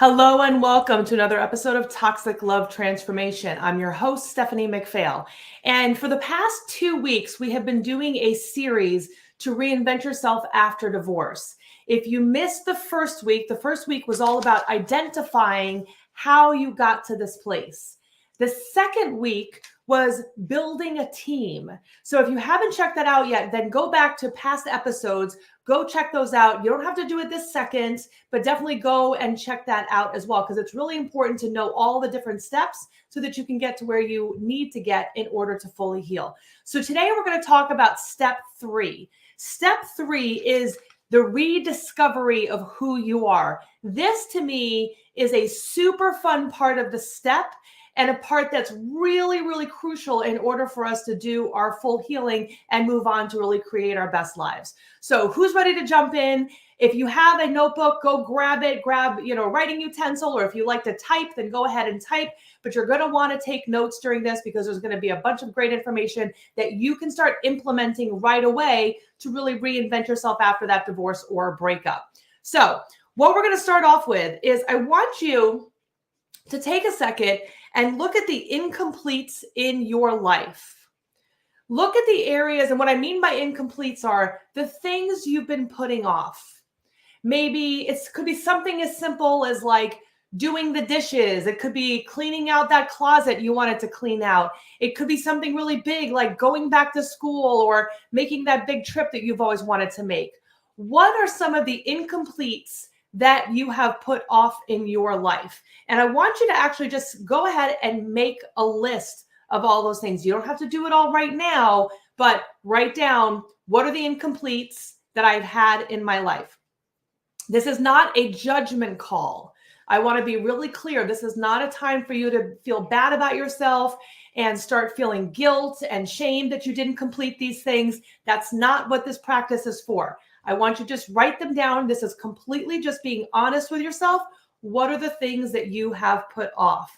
Hello and welcome to another episode of Toxic Love Transformation. I'm your host, Stephanie McPhail. And for the past 2 weeks, we have been doing a series to reinvent yourself after divorce. If you missed the first week was all about identifying how you got to this place. The second week was building a team. So if you haven't checked that out yet, then go back to past episodes. Go check those out. You don't have to do it this second, but definitely go and check that out as well, because it's really important to know all the different steps so that you can get to where you need to get in order to fully heal. So today we're going to talk about step 3. Step 3 is the rediscovery of who you are. This to me is a super fun part of the step, and a part that's really, really crucial in order for us to do our full healing and move on to really create our best lives. So who's ready to jump in? If you have a notebook, go grab it, writing utensil, or if you like to type, then go ahead and type. But you're going to want to take notes during this because there's going to be a bunch of great information that you can start implementing right away to really reinvent yourself after that divorce or breakup. So what we're going to start off with is I want you to take a second and look at the incompletes in your life. Look at the areas, and what I mean by incompletes are the things you've been putting off. Maybe it could be something as simple as like doing the dishes. It could be cleaning out that closet you wanted to clean out. It could be something really big like going back to school or making that big trip that you've always wanted to make. What are some of the incompletes that you have put off in your life? And I want you to actually just go ahead and make a list of all those things. You don't have to do it all right now, but write down what are the incompletes that I've had in my life. This is not a judgment call. I want to be really clear. This is not a time for you to feel bad about yourself and start feeling guilt and shame that you didn't complete these things. That's not what this practice is for. I want you to just write them down. This is completely just being honest with yourself. What are the things that you have put off?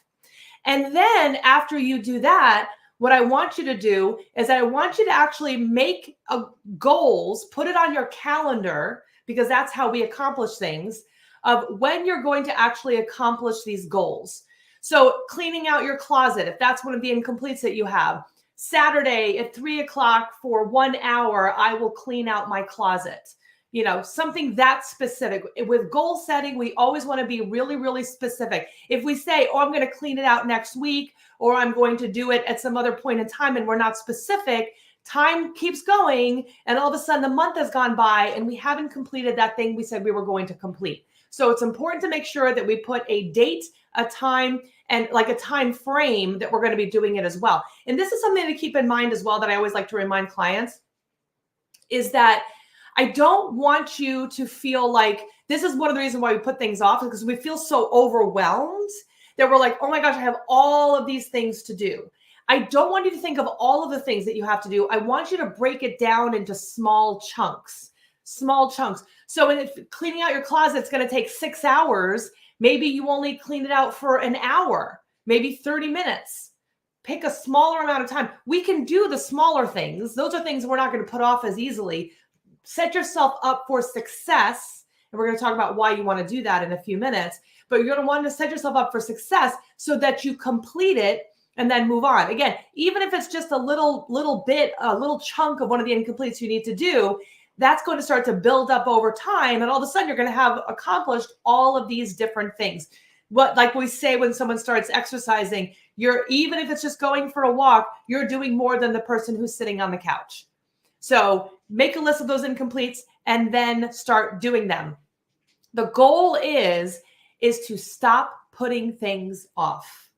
And then after you do that, what I want you to do is I want you to actually make goals, put it on your calendar, because that's how we accomplish things, of when you're going to actually accomplish these goals. So cleaning out your closet, if that's one of the incompletes that you have, Saturday at 3:00 for 1 hour, I will clean out my closet. Something that specific. With goal setting, we always want to be really, really specific. If we say, I'm going to clean it out next week, or I'm going to do it at some other point in time, and we're not specific, time keeps going, and all of a sudden the month has gone by, and we haven't completed that thing we said we were going to complete. So it's important to make sure that we put a date, a time, and like a time frame that we're going to be doing it as well. And this is something to keep in mind as well that I always like to remind clients, is that I don't want you to feel like, this is one of the reasons why we put things off, because we feel so overwhelmed that we're like, oh my gosh, I have all of these things to do. I don't want you to think of all of the things that you have to do. I want you to break it down into small chunks. So if cleaning out your closet is going to take 6 hours, maybe you only clean it out for an hour, maybe 30 minutes. Pick a smaller amount of time. We can do the smaller things. Those are things we're not going to put off as easily. Set yourself up for success. And we're going to talk about why you want to do that in a few minutes. But you're going to want to set yourself up for success so that you complete it and then move on. Again, even if it's just a little bit, a little chunk of one of the incompletes you need to do, that's going to start to build up over time. And all of a sudden, you're going to have accomplished all of these different things. Like we say when someone starts exercising, even if it's just going for a walk, you're doing more than the person who's sitting on the couch. So make a list of those incompletes and then start doing them. The goal is to stop putting things off.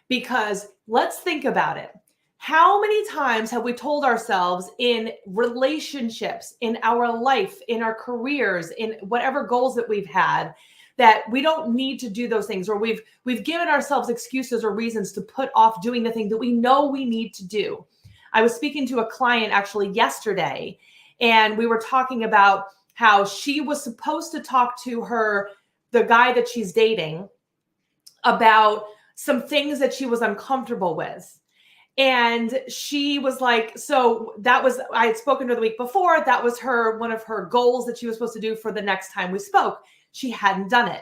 Because let's think about it. How many times have we told ourselves in relationships, in our life, in our careers, in whatever goals that we've had, that we don't need to do those things, or we've given ourselves excuses or reasons to put off doing the thing that we know we need to do? I was speaking to a client actually yesterday, and we were talking about how she was supposed to talk to the guy that she's dating, about some things that she was uncomfortable with. And she was like, so I had spoken to her the week before. That was one of her goals that she was supposed to do for the next time we spoke. She hadn't done it.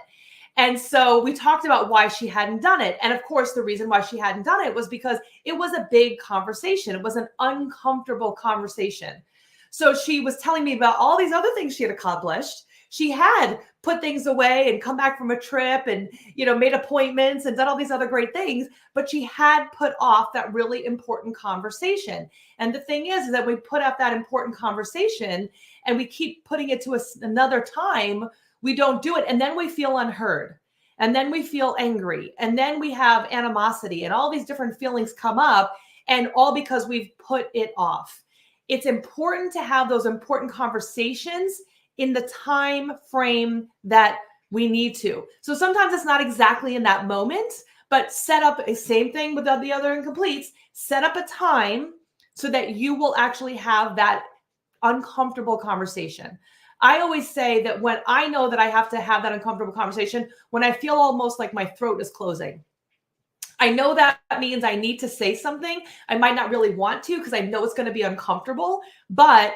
And so we talked about why she hadn't done it. And of course, the reason why she hadn't done it was because it was a big conversation. It was an uncomfortable conversation. So she was telling me about all these other things she had accomplished. She had put things away and come back from a trip and, made appointments and done all these other great things, but she had put off that really important conversation. And the thing is that we put off that important conversation and we keep putting it to another time. We don't do it. And then we feel unheard. And then we feel angry. And then we have animosity and all these different feelings come up, and all because we've put it off. It's important to have those important conversations in the time frame that we need to. So sometimes it's not exactly in that moment, but set up a same thing with the other incompletes, set up a time so that you will actually have that uncomfortable conversation. I always say that when I know that I have to have that uncomfortable conversation, when I feel almost like my throat is closing, I know that means I need to say something. I might not really want to because I know it's going to be uncomfortable, but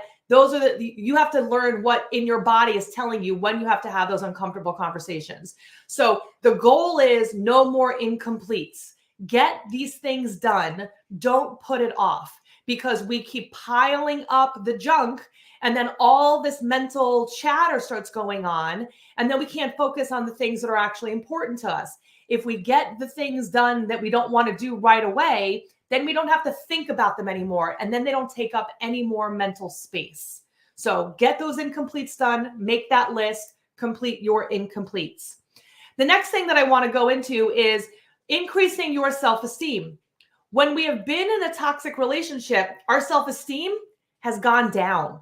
you have to learn what in your body is telling you when you have to have those uncomfortable conversations. So the goal is no more incompletes. Get these things done. Don't put it off, because we keep piling up the junk, and then all this mental chatter starts going on, and then we can't focus on the things that are actually important to us. If we get the things done that we don't want to do right away, then we don't have to think about them anymore. And then they don't take up any more mental space. So get those incompletes done, make that list, complete your incompletes. The next thing that I want to go into is increasing your self-esteem. When we have been in a toxic relationship, our self-esteem has gone down.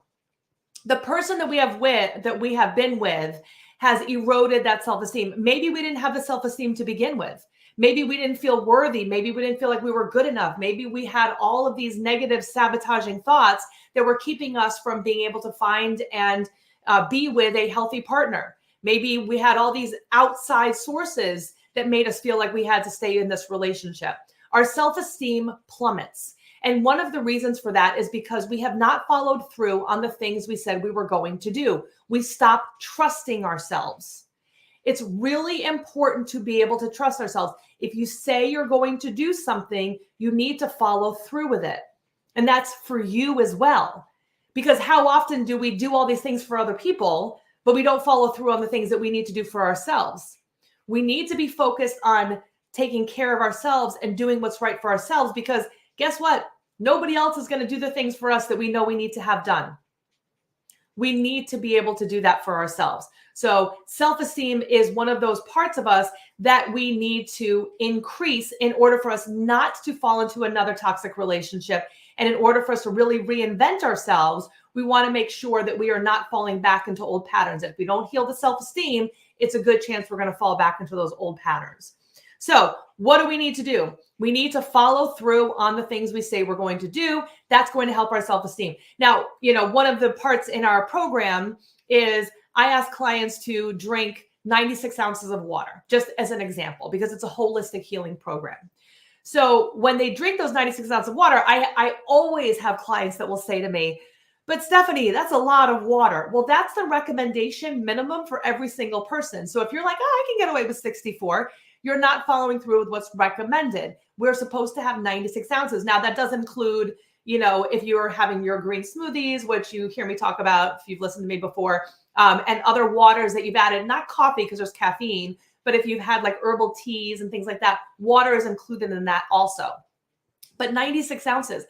The person that we have been with has eroded that self-esteem. Maybe we didn't have the self-esteem to begin with. Maybe we didn't feel worthy. Maybe we didn't feel like we were good enough. Maybe we had all of these negative sabotaging thoughts that were keeping us from being able to find and be with a healthy partner. Maybe we had all these outside sources that made us feel like we had to stay in this relationship. Our self-esteem plummets. And one of the reasons for that is because we have not followed through on the things we said we were going to do. We stopped trusting ourselves. It's really important to be able to trust ourselves. If you say you're going to do something, you need to follow through with it. And that's for you as well. Because how often do we do all these things for other people, but we don't follow through on the things that we need to do for ourselves? We need to be focused on taking care of ourselves and doing what's right for ourselves, because guess what? Nobody else is going to do the things for us that we know we need to have done. We need to be able to do that for ourselves. So self-esteem is one of those parts of us that we need to increase in order for us not to fall into another toxic relationship. And in order for us to really reinvent ourselves, we want to make sure that we are not falling back into old patterns. If we don't heal the self-esteem, it's a good chance we're going to fall back into those old patterns. So what do we need to do? We need to follow through on the things we say we're going to do. That's going to help our self-esteem. Now, one of the parts in our program is I ask clients to drink 96 ounces of water, just as an example, because it's a holistic healing program. So when they drink those 96 ounces of water, I always have clients that will say to me, but Stephanie, that's a lot of water. Well, that's the recommendation minimum for every single person. So if you're like, I can get away with 64, you're not following through with what's recommended. We're supposed to have 96 ounces. Now, that does include, if you're having your green smoothies, which you hear me talk about if you've listened to me before, and other waters that you've added, not coffee because there's caffeine, but if you've had like herbal teas and things like that, water is included in that also. But 96 ounces.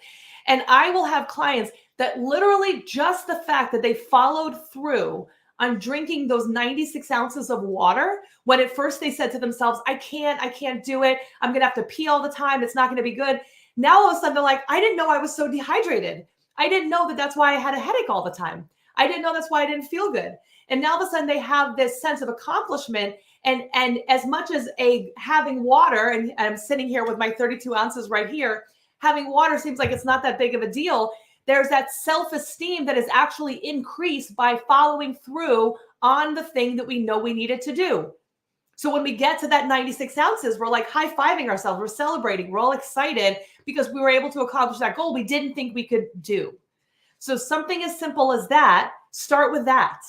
And I will have clients that literally just the fact that they followed through on drinking those 96 ounces of water, when at first they said to themselves, I can't do it. I'm going to have to pee all the time. It's not going to be good. Now all of a sudden they're like, I didn't know I was so dehydrated. I didn't know that that's why I had a headache all the time. I didn't know that's why I didn't feel good. And now all of a sudden they have this sense of accomplishment. And as much as having water, and I'm sitting here with my 32 ounces right here, having water seems like it's not that big of a deal. There's that self-esteem that is actually increased by following through on the thing that we know we needed to do. So when we get to that 96 ounces, we're like high-fiving ourselves. We're celebrating. We're all excited because we were able to accomplish that goal we didn't think we could do. So something as simple as that, start with that.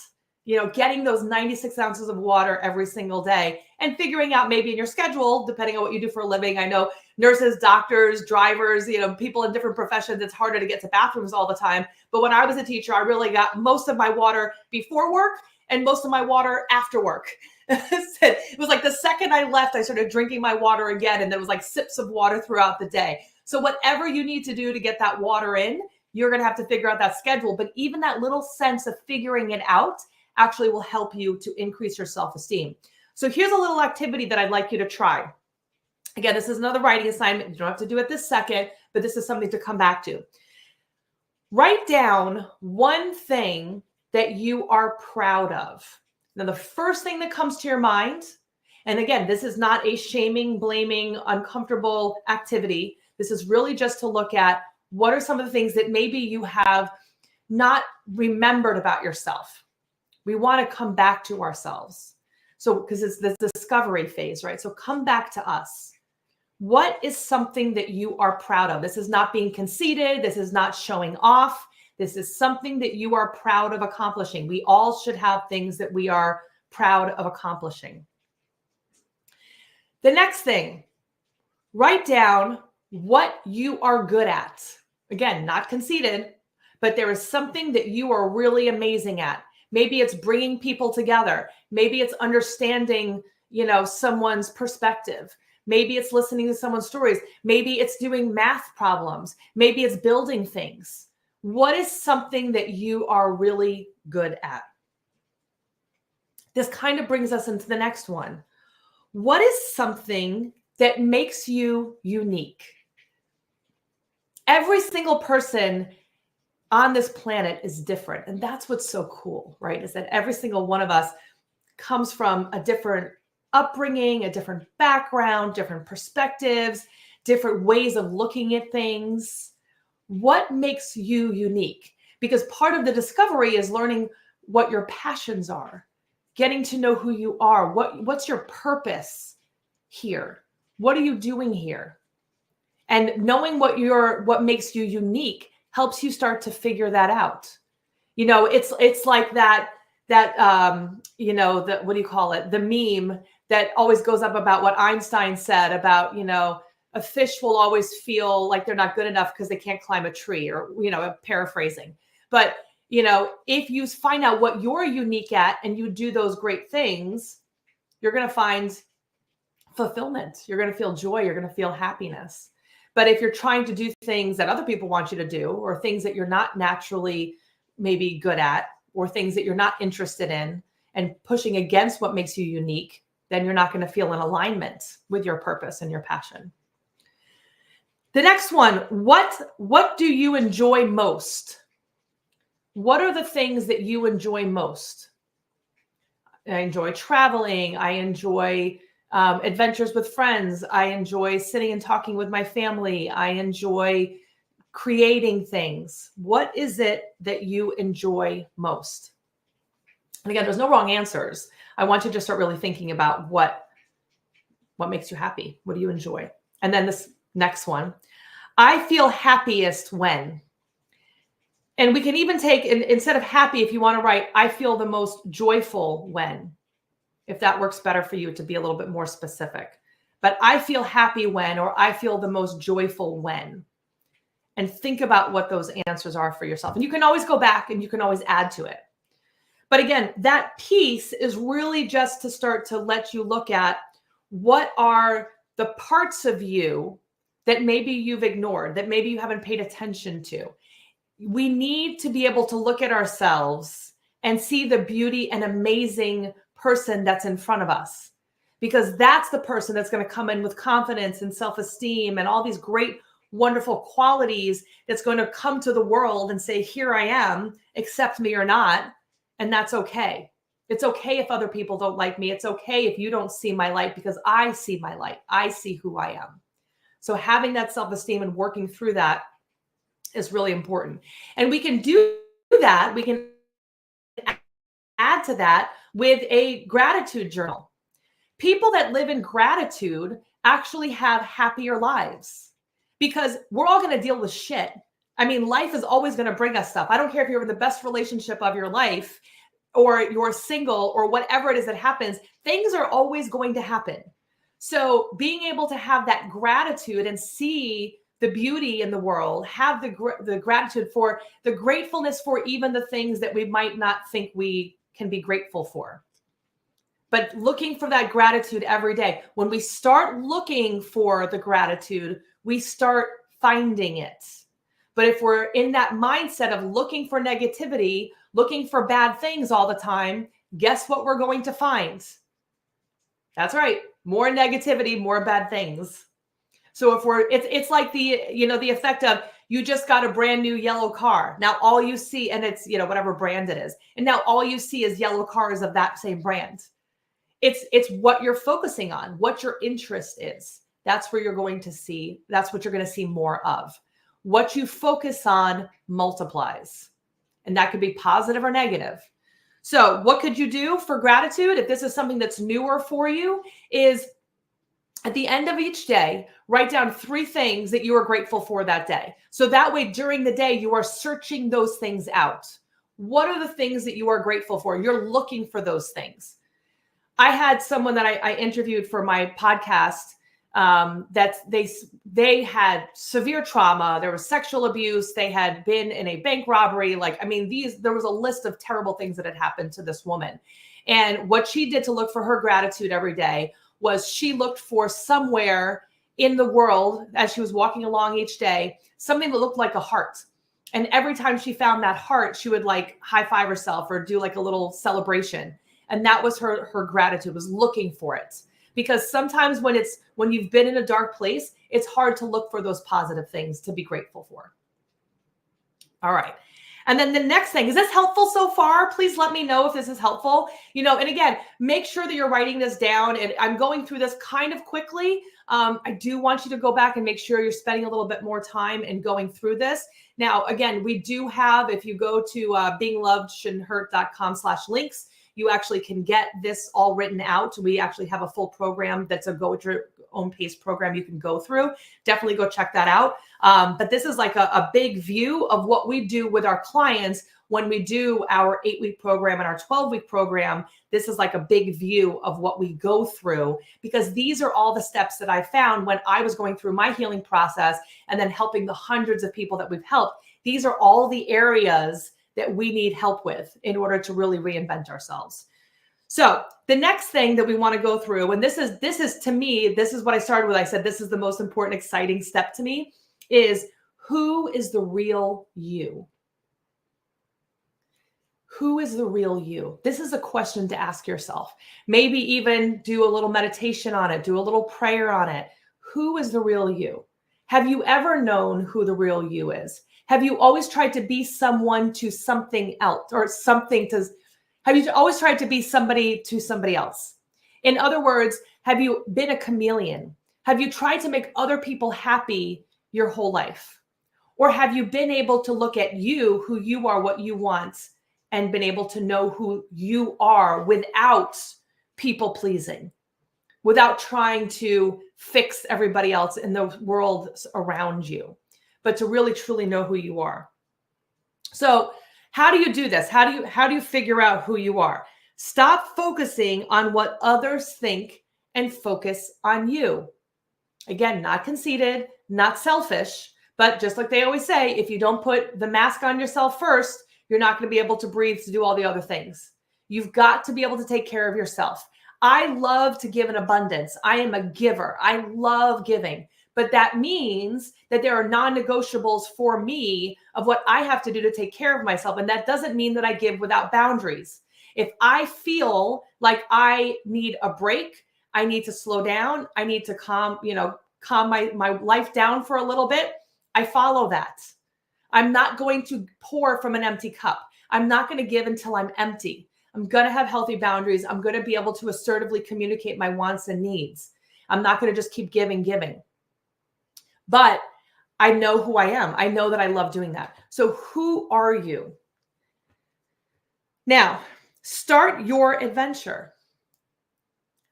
getting those 96 ounces of water every single day, and figuring out maybe in your schedule, depending on what you do for a living. I know nurses, doctors, drivers, people in different professions, it's harder to get to bathrooms all the time. But when I was a teacher, I really got most of my water before work and most of my water after work. It was like the second I left, I started drinking my water again, and there was like sips of water throughout the day. So whatever you need to do to get that water in, you're going to have to figure out that schedule. But even that little sense of figuring it out actually will help you to increase your self-esteem. So here's a little activity that I'd like you to try. Again, this is another writing assignment. You don't have to do it this second, but this is something to come back to. Write down one thing that you are proud of. Now, the first thing that comes to your mind, and again, this is not a shaming, blaming, uncomfortable activity. This is really just to look at what are some of the things that maybe you have not remembered about yourself. We want to come back to ourselves. So, because it's this discovery phase, right? So come back to us. What is something that you are proud of? This is not being conceited. This is not showing off. This is something that you are proud of accomplishing. We all should have things that we are proud of accomplishing. The next thing, write down what you are good at. Again, not conceited, but there is something that you are really amazing at. Maybe it's bringing people together. Maybe it's understanding, someone's perspective. Maybe it's listening to someone's stories. Maybe it's doing math problems. Maybe it's building things. What is something that you are really good at? This kind of brings us into the next one. What is something that makes you unique? Every single person on this planet is different. And that's what's so cool, right? Is that every single one of us comes from a different upbringing, a different background, different perspectives, different ways of looking at things. What makes you unique? Because part of the discovery is learning what your passions are, getting to know who you are. What's your purpose here? What are you doing here? And knowing what makes you unique helps you start to figure that out. It's like that what do you call it? The meme that always goes up about what Einstein said about, a fish will always feel like they're not good enough because they can't climb a tree, or, paraphrasing. But, if you find out what you're unique at and you do those great things, you're going to find fulfillment. You're going to feel joy. You're going to feel happiness. But if you're trying to do things that other people want you to do, or things that you're not naturally maybe good at, or things that you're not interested in, and pushing against what makes you unique, then you're not going to feel in alignment with your purpose and your passion. The next one, what do you enjoy most? What are the things that you enjoy most? I enjoy traveling. I enjoy adventures with friends. I enjoy sitting and talking with my family. I enjoy creating things. What is it that you enjoy most? And again, there's no wrong answers. I want you to start really thinking about what makes you happy. What do you enjoy? And then this next one, I feel happiest when. And we can even take, instead of happy, if you want to write, I feel the most joyful when, if that works better for you to be a little bit more specific. But I feel happy when, or I feel the most joyful when. And think about what those answers are for yourself. And you can always go back and you can always add to it. But again, that piece is really just to start to let you look at what are the parts of you that maybe you've ignored, that maybe you haven't paid attention to. We need to be able to look at ourselves and see the beauty and amazing person that's in front of us, because that's the person that's going to come in with confidence and self-esteem and all these great, wonderful qualities that's going to come to the world and say, here I am, accept me or not. And that's okay. It's okay if other people don't like me. It's okay if you don't see my light, because I see my light. I see who I am. So having that self-esteem and working through that is really important. And we can do that. We can add to that with a gratitude journal. People that live in gratitude actually have happier lives, because we're all going to deal with shit. I mean, life is always going to bring us stuff. I don't care if you're in the best relationship of your life. or you're single or whatever it is that happens, things are always going to happen. So being able to have that gratitude and see the beauty in the world, have the gratitude for the gratefulness for even the things that we might not think we can be grateful for. But looking for that gratitude every day. When we start looking for the gratitude, we start finding it. But if we're in that mindset of looking for negativity, looking for bad things all the time, guess what we're going to find? That's right. More negativity, more bad things. So if it's like the effect of you just got a brand new yellow car. Now all you see, and it's, whatever brand it is. And now all you see is yellow cars of that same brand. It's what you're focusing on, what your interest is. That's where you're going to see, that's what you're going to see more of. What you focus on multiplies. And that could be positive or negative. So what could you do for gratitude? If this is something that's newer for you, is at the end of each day, write down 3 things that you are grateful for that day. So that way during the day, you are searching those things out. What are the things that you are grateful for? You're looking for those things. I had someone that I interviewed for my podcast that they had severe trauma. There was sexual abuse. They had been in a bank robbery. There was a list of terrible things that had happened to this woman. And what she did to look for her gratitude every day was she looked for somewhere in the world as she was walking along each day, something that looked like a heart. And every time she found that heart, she would high five herself or do a little celebration. And that was her gratitude, was looking for it. Because sometimes when you've been in a dark place, it's hard to look for those positive things to be grateful for. All right. And then the next thing, is this helpful so far? Please let me know if this is helpful. And again, make sure that you're writing this down. And I'm going through this kind of quickly. I do want you to go back and make sure you're spending a little bit more time in going through this. Now, again, we do have, if you go to beinglovedshouldn'thurt.com/links, you actually can get this all written out. We actually have a full program that's a go at your own pace program you can go through. Definitely go check that out. But this is a big view of what we do with our clients when we do our 8-week program and our 12-week program. This is a big view of what we go through, because these are all the steps that I found when I was going through my healing process and then helping the hundreds of people that we've helped. These are all the areas that we need help with in order to really reinvent ourselves. So the next thing that we want to go through, and this is to me, this is what I started with. I said, this is the most important, exciting step to me, is who is the real you? Who is the real you? This is a question to ask yourself. Maybe even do a little meditation on it, do a little prayer on it. Who is the real you? Have you ever known who the real you is? Have you always tried to be someone to something else, or have you always tried to be somebody to somebody else? In other words, have you been a chameleon? Have you tried to make other people happy your whole life? Or have you been able to look at you, who you are, what you want, and been able to know who you are without people pleasing, without trying to fix everybody else in the world around you, but to really truly know who you are? So how do you do this? How do you figure out who you are? Stop focusing on what others think and focus on you. Again, not conceited, not selfish, but just like they always say, if you don't put the mask on yourself first, you're not going to be able to breathe to do all the other things. You've got to be able to take care of yourself. I love to give in abundance. I am a giver. I love giving. But that means that there are non-negotiables for me of what I have to do to take care of myself. And that doesn't mean that I give without boundaries. If I feel like I need a break, I need to slow down, I need to calm my life down for a little bit, I follow that. I'm not going to pour from an empty cup. I'm not going to give until I'm empty. I'm going to have healthy boundaries. I'm going to be able to assertively communicate my wants and needs. I'm not going to just keep giving. But I know who I am. I know that I love doing that. So who are you? Now, start your adventure.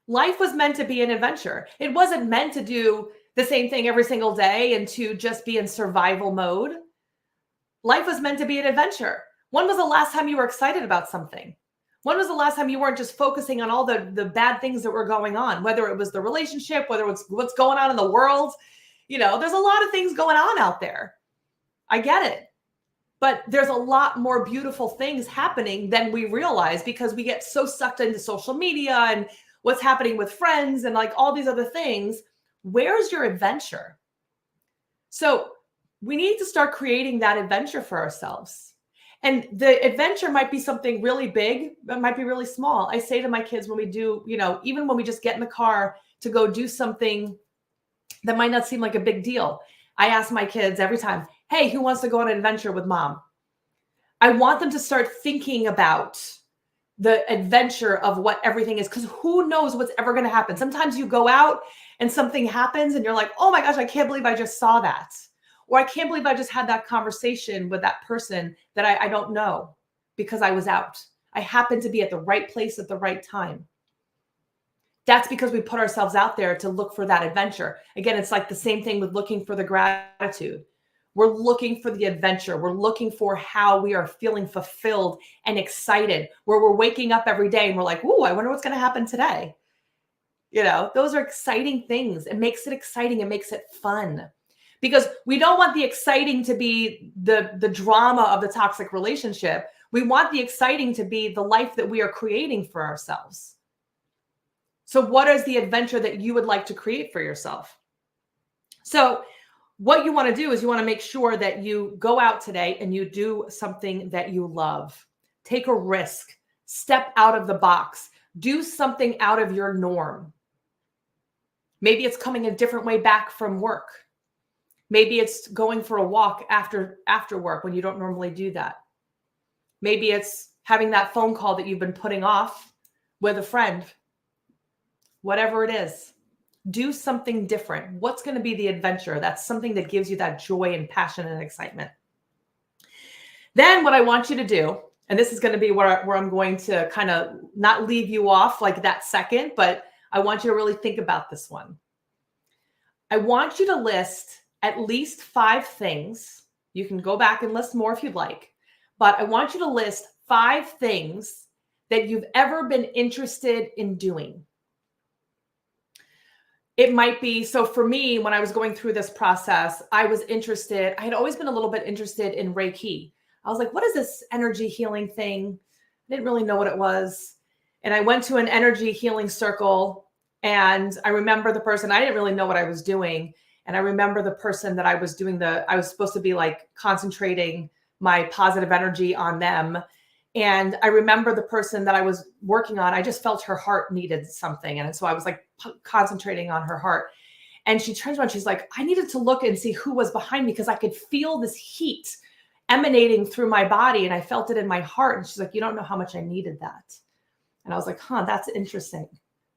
Life was meant to be an adventure. It wasn't meant to do the same thing every single day and to just be in survival mode. Life was meant to be an adventure. When was the last time you were excited about something? When was the last time you weren't just focusing on all the bad things that were going on, whether it was the relationship, whether it's what's going on in the world? There's a lot of things going on out there. I get it. But there's a lot more beautiful things happening than we realize because we get so sucked into social media and what's happening with friends and like all these other things. Where's your adventure? So we need to start creating that adventure for ourselves. And the adventure might be something really big, but might be really small. I say to my kids when we do, even when we just get in the car to go do something that might not seem like a big deal. I ask my kids every time, hey, who wants to go on an adventure with mom? I want them to start thinking about the adventure of what everything is, because who knows what's ever going to happen. Sometimes you go out and something happens and you're like, oh my gosh, I can't believe I just saw that. Or I can't believe I just had that conversation with that person that I don't know because I was out. I happened to be at the right place at the right time. That's because we put ourselves out there to look for that adventure. Again, it's like the same thing with looking for the gratitude. We're looking for the adventure. We're looking for how we are feeling fulfilled and excited, where we're waking up every day and we're like, ooh, I wonder what's going to happen today. Those are exciting things. It makes it exciting. It makes it fun. Because we don't want the exciting to be the drama of the toxic relationship. We want the exciting to be the life that we are creating for ourselves. So what is the adventure that you would like to create for yourself? So what you want to do is you want to make sure that you go out today and you do something that you love. Take a risk. Step out of the box. Do something out of your norm. Maybe it's coming a different way back from work. Maybe it's going for a walk after work when you don't normally do that. Maybe it's having that phone call that you've been putting off with a friend. Whatever it is, do something different. What's going to be the adventure? That's something that gives you that joy and passion and excitement. Then what I want you to do, and this is going to be where I'm going to kind of not leave you off like that second, but I want you to really think about this one. I want you to list at least 5 things. You can go back and list more if you'd like, but I want you to list 5 things that you've ever been interested in doing. It might be, so for me, when I was going through this process, I had always been a little bit interested in Reiki. I was like, what is this energy healing thing? I didn't really know what it was. And I went to an energy healing circle and I remember the person, I didn't really know what I was doing. And I remember the person that I was supposed to be like concentrating my positive energy on them. And I remember the person that I was working on, I just felt her heart needed something. And so I was like concentrating on her heart. And she turns around, she's like, I needed to look and see who was behind me because I could feel this heat emanating through my body. And I felt it in my heart. And she's like, you don't know how much I needed that. And I was like, that's interesting.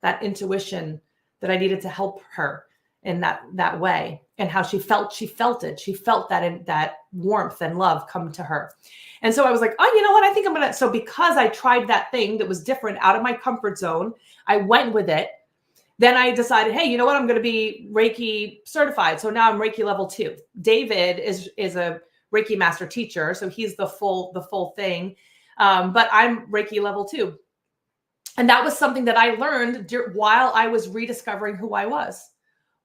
That intuition that I needed to help her in that way, and how she felt it. She felt that warmth and love come to her. And so I was like, oh, you know what? I think I'm going to, so because I tried that thing that was different out of my comfort zone, I went with it. Then I decided, hey, you know what? I'm going to be Reiki certified. So now I'm Reiki level 2. David is a Reiki master teacher. So he's the full thing. But I'm Reiki level 2. And that was something that I learned while I was rediscovering who I was,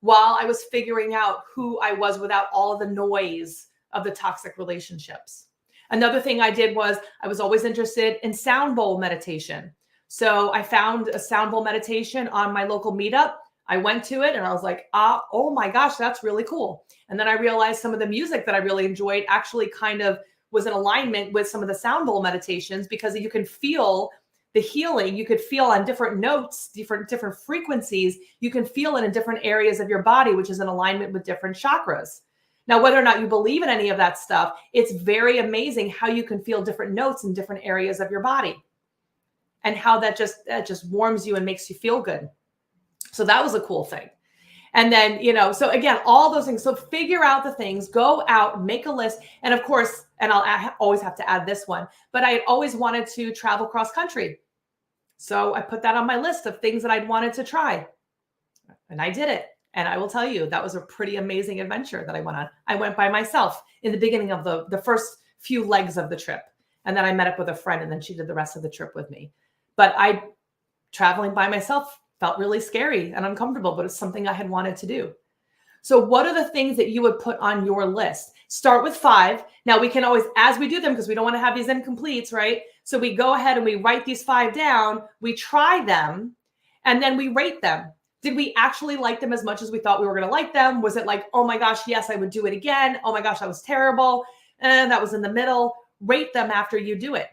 while I was figuring out who I was without all of the noise of the toxic relationships. Another thing I did was I was always interested in sound bowl meditation. So I found a sound bowl meditation on my local meetup. I went to it and I was like, oh my gosh, that's really cool. And then I realized some of the music that I really enjoyed actually kind of was in alignment with some of the sound bowl meditations, because you can feel the healing. You could feel on different notes, different frequencies. You can feel it in different areas of your body, which is in alignment with different chakras. Now, whether or not you believe in any of that stuff, it's very amazing how you can feel different notes in different areas of your body, and how that just warms you and makes you feel good. So that was a cool thing. And then, so again, all those things. So figure out the things, go out, make a list. And of course, and I always have to add this one, but I always wanted to travel cross country. So I put that on my list of things that I'd wanted to try. And I did it. And I will tell you, that was a pretty amazing adventure that I went on. I went by myself in the beginning of the first few legs of the trip. And then I met up with a friend, and then she did the rest of the trip with me. But traveling by myself felt really scary and uncomfortable, but it's something I had wanted to do. So what are the things that you would put on your list? Start with 5. Now we can always, as we do them, because we don't want to have these incompletes, right? So we go ahead and we write these 5 down, we try them, and then we rate them. Did we actually like them as much as we thought we were going to like them? Was it like, oh my gosh, yes, I would do it again. Oh my gosh, that was terrible. And that was in the middle. Rate them after you do it.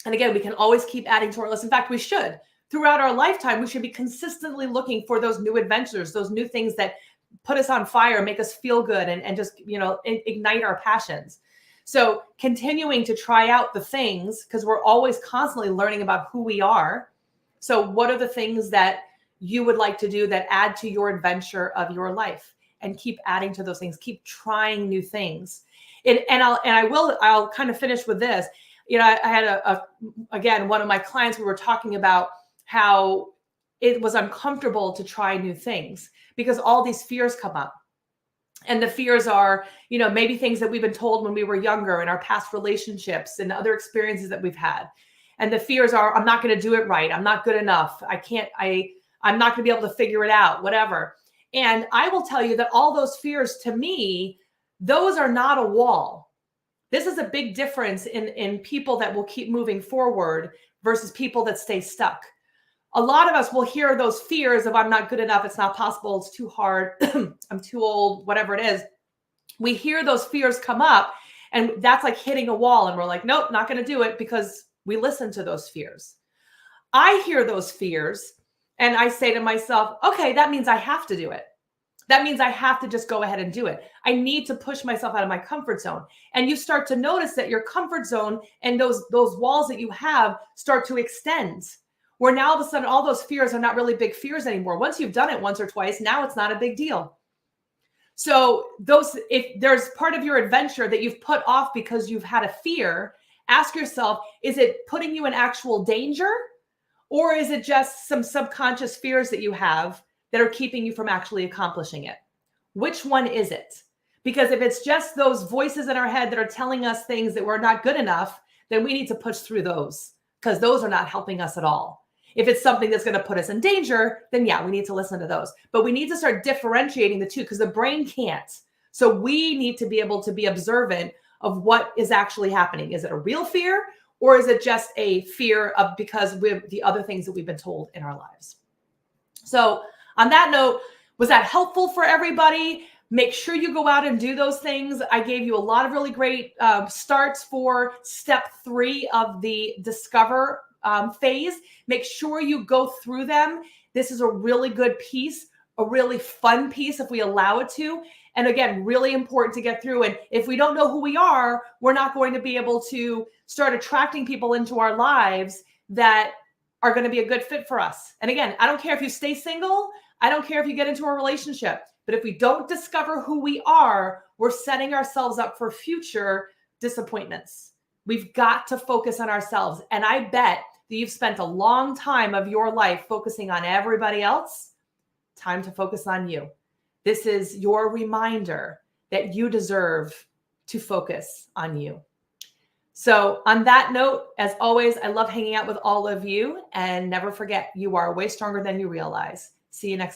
And again, we can always keep adding to our list. In fact, we should. Throughout our lifetime, we should be consistently looking for those new adventures, those new things that put us on fire, make us feel good, and just, ignite our passions. So continuing to try out the things, because we're always constantly learning about who we are. So what are the things that you would like to do that add to your adventure of your life? And keep adding to those things. Keep trying new things. I'll kind of finish with this. I had again, one of my clients, we were talking about how it was uncomfortable to try new things because all these fears come up. And the fears are, maybe things that we've been told when we were younger in our past relationships and other experiences that we've had. And the fears are, I'm not going to do it right. I'm not good enough. I'm not going to be able to figure it out, whatever. And I will tell you that all those fears, to me, those are not a wall. This is a big difference in people that will keep moving forward versus people that stay stuck. A lot of us will hear those fears of I'm not good enough, it's not possible, it's too hard, I'm too old, whatever it is. We hear those fears come up and that's like hitting a wall and we're like, nope, not going to do it because we listen to those fears. I hear those fears and I say to myself, okay, that means I have to do it. That means I have to just go ahead and do it. I need to push myself out of my comfort zone. And you start to notice that your comfort zone and those walls that you have start to extend. Where now all of a sudden, all those fears are not really big fears anymore. Once you've done it once or twice, now it's not a big deal. So if there's part of your adventure that you've put off because you've had a fear, ask yourself, is it putting you in actual danger? Or is it just some subconscious fears that you have that are keeping you from actually accomplishing it? Which one is it? Because if it's just those voices in our head that are telling us things that we're not good enough, then we need to push through those because those are not helping us at all. If it's something that's going to put us in danger, then yeah, we need to listen to those. But we need to start differentiating the two because the brain can't. So we need to be able to be observant of what is actually happening. Is it a real fear or is it just a fear of because of the other things that we've been told in our lives? So on that note, was that helpful for everybody? Make sure you go out and do those things. I gave you a lot of really great starts for step 3 of the Discover phase. Make sure you go through them. This is a really good piece, a really fun piece if we allow it to. And again, really important to get through. And if we don't know who we are, we're not going to be able to start attracting people into our lives that are going to be a good fit for us. And again, I don't care if you stay single. I don't care if you get into a relationship. But if we don't discover who we are, we're setting ourselves up for future disappointments. We've got to focus on ourselves. And I bet that you've spent a long time of your life focusing on everybody else. Time to focus on you. This is your reminder that you deserve to focus on you. So on that note, as always, I love hanging out with all of you. And never forget, you are way stronger than you realize. See you next time.